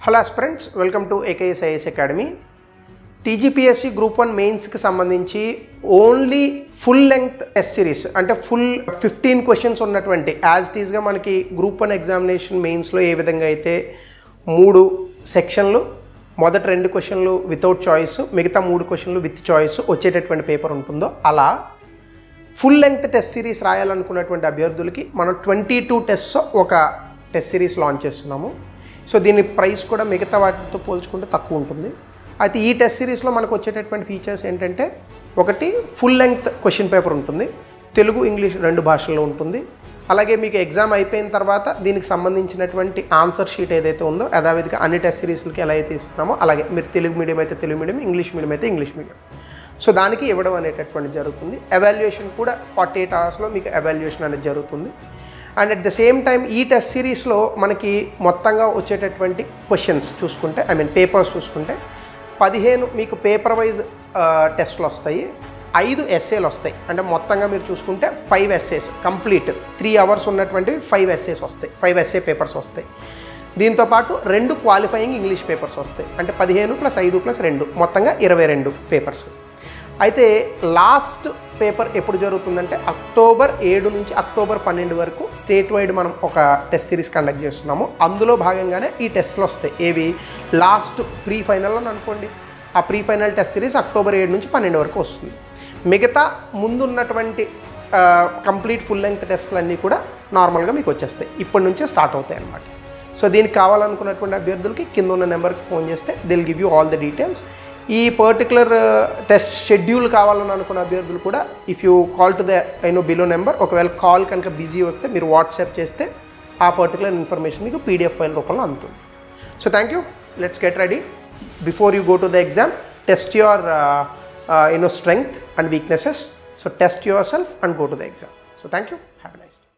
Hello aspirants, welcome to AKS IAS academy. TGPSC group 1 మెయిన్స్కి సంబంధించి only full length test series అంటే full 15 questions ఉన్నటువంటి as it ఈస్గా మనకి గ్రూప్ 1 ఎగ్జామినేషన్ మెయిన్స్లో ఏ విధంగా అయితే 3 సెక్షన్లు, మొదటి 2 క్వశ్చన్లు వితౌట్ చాయిస్, మిగతా 3 క్వశ్చన్లు విత్ చాయిస్ వచ్చేటటువంటి పేపర్ ఉంటుందో అలా ఫుల్ లెంగ్త్ టెస్ట్ సిరీస్ రాయాలనుకున్నటువంటి అభ్యర్థులకి మనం 22 టెస్ట్స్ ఒక టెస్ట్ సిరీస్ లాంచ్ చేస్తున్నాము. సో దీని ప్రైస్ కూడా మిగతా వాటితో పోల్చుకుంటే తక్కువ ఉంటుంది. అయితే ఈ టెస్ట్ సిరీస్లో మనకు వచ్చేటటువంటి ఫీచర్స్ ఏంటంటే, ఒకటి ఫుల్ లెంగ్త్ క్వశ్చన్ పేపర్ ఉంటుంది, తెలుగు ఇంగ్లీష్ 2 భాషల్లో ఉంటుంది. అలాగే మీకు ఎగ్జామ్ అయిపోయిన తర్వాత దీనికి సంబంధించినటువంటి ఆన్సర్ షీట్ ఏదైతే ఉందో యథావిధిగా అన్ని టెస్ట్ సిరీస్లకి ఎలా అయితే ఇస్తున్నామో అలాగే మీరు తెలుగు మీడియం అయితే తెలుగు మీడియం, ఇంగ్లీష్ మీడియం అయితే ఇంగ్లీష్ మీడియం, సో దానికి ఇవ్వడం అనేటటువంటి జరుగుతుంది. ఎవాల్యుయేషన్ కూడా 48 అవర్స్లో మీకు ఎవాల్యుయేషన్ అనేది జరుగుతుంది. And at the same time ఈ టెస్ట్ సిరీస్లో మనకి మొత్తంగా వచ్చేటటువంటి క్వశ్చన్స్ చూసుకుంటే, పేపర్స్ చూసుకుంటే 15 మీకు పేపర్ వైజ్ టెస్ట్లు వస్తాయి, 5 ఎస్ఏలు వస్తాయి. అంటే మొత్తంగా మీరు చూసుకుంటే 5 ఎస్ఏస్ కంప్లీట్ 3 అవర్స్ ఉన్నటువంటివి 5 ఎస్ఏస్ వస్తాయి, 5 ఎస్ఏ పేపర్స్ వస్తాయి. దీంతోపాటు 2 క్వాలిఫైయింగ్ ఇంగ్లీష్ పేపర్స్ వస్తాయి. అంటే 15 + 5 + 2 మొత్తంగా 22 పేపర్స్. అయితే లాస్ట్ పేపర్ ఎప్పుడు జరుగుతుందంటే అక్టోబర్ 7 నుంచి అక్టోబర్ 12 వరకు స్టేట్ వైడ్ మనం ఒక టెస్ట్ సిరీస్ కండక్ట్ చేస్తున్నాము. అందులో భాగంగానే ఈ టెస్ట్లు వస్తాయి. ఏవి లాస్ట్ ప్రీ ఫైనల్ అని అనుకోండి, ఆ pre final test series October 7 నుంచి 12 వరకు వస్తుంది. మిగతా ముందున్నటువంటి కంప్లీట్ ఫుల్ లెంగ్త్ టెస్ట్లు అన్నీ కూడా నార్మల్గా మీకు వచ్చేస్తాయి, ఇప్పటి నుంచే స్టార్ట్ అవుతాయి అన్నమాట. సో దీనికి కావాలనుకున్నటువంటి అభ్యర్థులకి కింద ఉన్న నెంబర్కి ఫోన్ చేస్తే they will give you all the details. ఈ పర్టికులర్ టెస్ట్ షెడ్యూల్ కావాలని అనుకున్న అభ్యర్థులు కూడా if you call to the below number, ఒకవేళ కాల్ కనుక బిజీ వస్తే మీరు వాట్సాప్ చేస్తే ఆ పర్టికులర్ ఇన్ఫర్మేషన్ మీకు పీడిఎఫ్ ఫైల్ రూపంలో అందుతుంది. So thank you, let's get ready. Before you go to the exam, test your strength and weaknesses. So test yourself and go to the exam. So thank you, have a nice day.